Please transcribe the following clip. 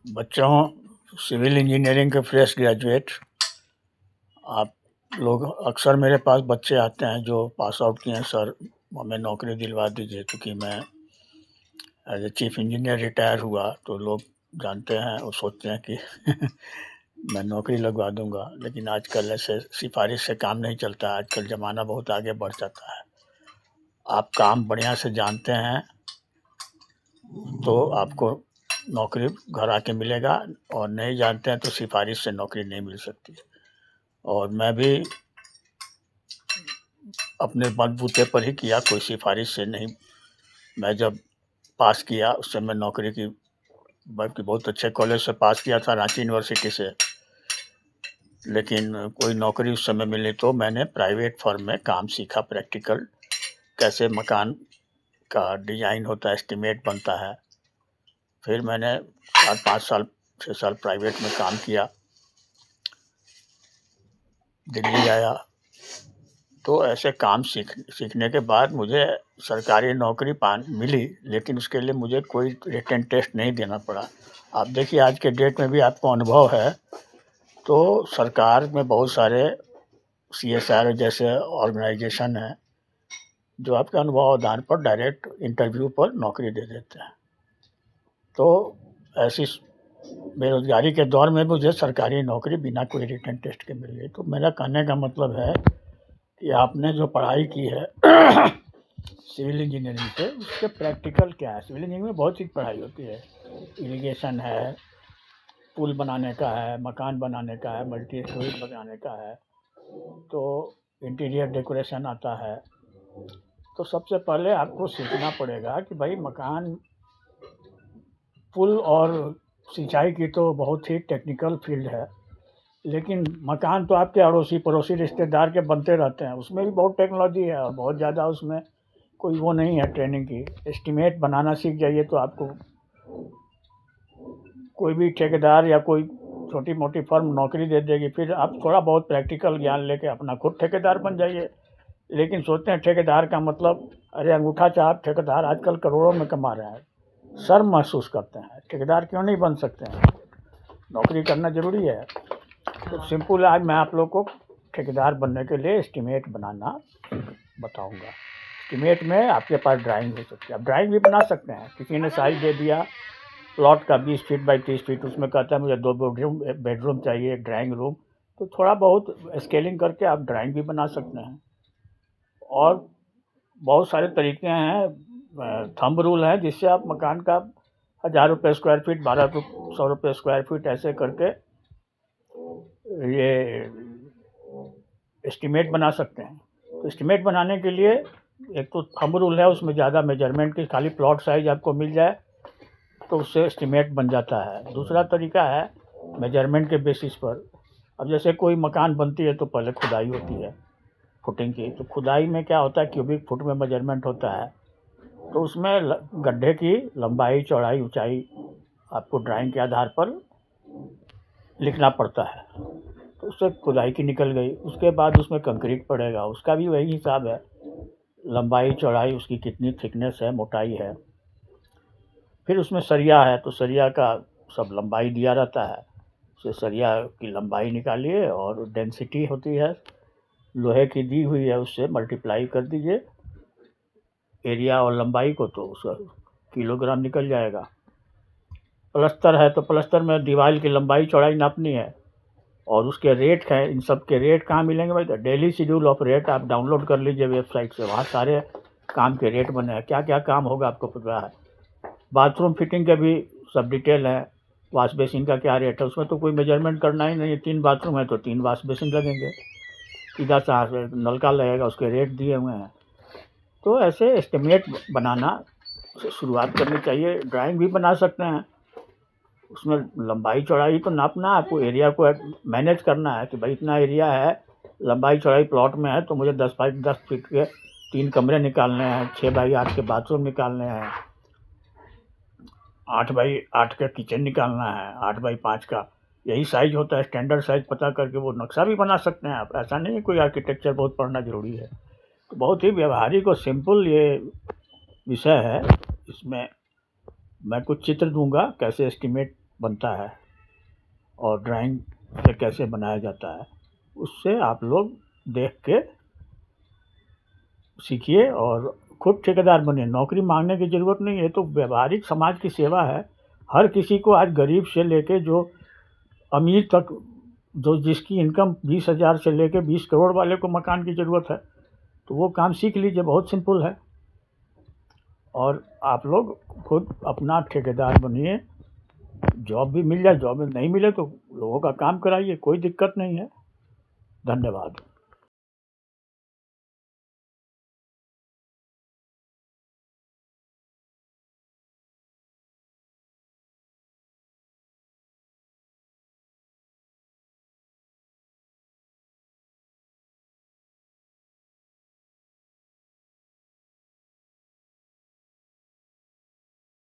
बच्चों, civil engineering के fresh graduate आप लोग अक्सर मेरे पास बच्चे आते हैं जो पास आउट किए हैं, सर हमें नौकरी दिलवा दीजिए, क्योंकि मैं as a chief engineer retire हुआ। तो लोग जानते हैं और सोचते हैं कि मैं नौकरी लगवा दूंगा, लेकिन आजकल ऐसे सिफारिश से काम नहीं चलता। आजकल ज़माना बहुत आगे बढ़ जाता है। आप काम बढ़िया से जानते हैं तो आपको नौकरी घर आके मिलेगा, और नहीं जानते हैं तो सिफारिश से नौकरी नहीं मिल सकती। और मैं भी अपने बलबूते पर ही किया, कोई सिफारिश से नहीं। मैं जब पास किया उस समय नौकरी की, बल्कि बहुत अच्छे कॉलेज से पास किया था, रांची यूनिवर्सिटी से, लेकिन कोई नौकरी उस समय मिली तो मैंने प्राइवेट फर्म में काम सीखा। प्रैक्टिकल कैसे मकान का डिज़ाइन होता है, एस्टीमेट बनता है। फिर मैंने 4-5 साल 6 साल प्राइवेट में काम किया। दिल्ली आया तो ऐसे काम सीखने के बाद मुझे सरकारी नौकरी मिली, लेकिन उसके लिए मुझे कोई रिटन टेस्ट नहीं देना पड़ा। आप देखिए आज के डेट में भी आपको अनुभव है, तो सरकार में बहुत सारे CSR जैसे ऑर्गेनाइजेशन हैं जो आपके अनुभव आधार पर डायरेक्ट इंटरव्यू पर नौकरी दे देते हैं। तो ऐसी बेरोज़गारी के दौर में मुझे सरकारी नौकरी बिना कोई रिटन टेस्ट के मिल गई। तो मेरा कहने का मतलब है कि आपने जो पढ़ाई की है सिविल इंजीनियरिंग से, उसके प्रैक्टिकल क्या है। सिविल इंजीनियरिंग में बहुत सी पढ़ाई होती है, इरिगेशन है, पुल बनाने का है, मकान बनाने का है, मल्टी स्टोरी बनाने का है, तो इंटीरियर डेकोरेशन आता है। तो सबसे पहले आपको सीखना पड़ेगा कि भाई मकान, पुल और सिंचाई की तो बहुत ही टेक्निकल फील्ड है, लेकिन मकान तो आपके अड़ोसी पड़ोसी रिश्तेदार के बनते रहते हैं, उसमें भी बहुत टेक्नोलॉजी है और बहुत ज़्यादा उसमें कोई वो नहीं है ट्रेनिंग की। एस्टीमेट बनाना सीख जाइए तो आपको कोई भी ठेकेदार या कोई छोटी मोटी फर्म नौकरी दे देगी। फिर आप थोड़ा बहुत प्रैक्टिकल ज्ञान लेके अपना खुद ठेकेदार बन जाइए। लेकिन सोचते हैं ठेकेदार का मतलब, अरे अंगूठा छाप ठेकेदार आजकल करोड़ों में कमा रहे हैं, शर्म महसूस करते हैं। ठेकेदार क्यों नहीं बन सकते हैं, नौकरी करना ज़रूरी है। तो सिंपल आज मैं आप लोग को ठेकेदार बनने के लिए एस्टीमेट बनाना बताऊंगा। एस्टीमेट में आपके पास ड्राइंग हो सकती है, आप ड्राइंग भी बना सकते हैं। किसी ने साइज दे दिया प्लॉट का 20 फीट बाई 30 फीट, उसमें कहता है मुझे 2 बेडरूम चाहिए, एक ड्राइंग रूम, तो थोड़ा बहुत स्केलिंग करके आप ड्राइंग भी बना सकते हैं। और बहुत सारे तरीके हैं, थंब रूल है, जिससे आप मकान का 1000 रुपये स्क्वायर फीट, 1200 रुपये स्क्वायर फीट ऐसे करके ये एस्टीमेट बना सकते हैं। तो एस्टीमेट बनाने के लिए एक तो थंब रूल है, उसमें ज़्यादा मेजरमेंट की, खाली प्लॉट साइज आपको मिल जाए तो उससे एस्टीमेट बन जाता है। दूसरा तरीका है मेजरमेंट के बेसिस पर। अब जैसे कोई मकान बनती है तो पहले खुदाई होती है फुटिंग की, तो खुदाई में क्या होता है, क्यूबिक फुट में मेजरमेंट होता है, तो उसमें गड्ढे की लंबाई चौड़ाई ऊंचाई आपको ड्राइंग के आधार पर लिखना पड़ता है। तो उससे खुदाई की निकल गई। उसके बाद उसमें कंक्रीट पड़ेगा, उसका भी वही हिसाब है, लंबाई चौड़ाई उसकी कितनी थिकनेस है, मोटाई है। फिर उसमें सरिया है, तो सरिया का सब लंबाई दिया रहता है, उसे सरिया की लंबाई निकालिए, और डेंसिटी होती है लोहे की दी हुई है, उससे मल्टीप्लाई कर दीजिए एरिया और लंबाई को, तो उसका किलोग्राम निकल जाएगा। प्लस्तर है तो प्लस्तर में दीवार की लंबाई चौड़ाई नापनी है, और उसके रेट हैं। इन सब के रेट कहाँ मिलेंगे भाई, तो डेली शेड्यूल ऑफ रेट आप डाउनलोड कर लीजिए वेबसाइट से, वहाँ सारे काम के रेट बने हैं, क्या क्या काम होगा आपको पता है। बाथरूम फिटिंग के भी सब डिटेल है, वाश बेसिन का क्या रेट है, उसमें तो कोई मेजरमेंट करना ही नहीं है। 3 बाथरूम है तो 3 वाश बेसिन लगेंगे, सीधा सा नलका लगेगा, उसके रेट दिए हुए हैं। तो ऐसे एस्टिमेट बनाना से शुरुआत करनी चाहिए। ड्राइंग भी बना सकते हैं, उसमें लंबाई चौड़ाई तो नापना, आपको एरिया को मैनेज करना है कि भाई इतना एरिया है, लंबाई चौड़ाई प्लॉट में है, तो मुझे 10 बाई 10 फीट के 3 कमरे निकालने हैं, 6 बाई 8 के बाथरूम निकालने हैं, 8 बाई 8 का किचन निकालना है, 8 बाई 5 का, यही साइज होता है। स्टैंडर्ड साइज पता करके वो नक्शा भी बना सकते हैं आप। ऐसा नहीं है कोई आर्किटेक्चर बहुत पढ़ना ज़रूरी है। तो बहुत ही व्यवहारिक और सिंपल ये विषय है। इसमें मैं कुछ चित्र दूंगा कैसे एस्टीमेट बनता है और ड्राइंग से कैसे बनाया जाता है, उससे आप लोग देख के सीखिए और खुद ठेकेदार बनिए। नौकरी मांगने की ज़रूरत नहीं है, तो व्यावहारिक समाज की सेवा है। हर किसी को, आज गरीब से लेके जो अमीर तक, जो जिसकी इनकम 20,000 से लेके 20 करोड़ वाले को मकान की ज़रूरत है, तो वो काम सीख लीजिए, बहुत सिंपल है। और आप लोग खुद अपना ठेकेदार बनिए, जॉब भी मिल जाए, जॉब नहीं मिले तो लोगों का काम कराइए, कोई दिक्कत नहीं है। धन्यवाद।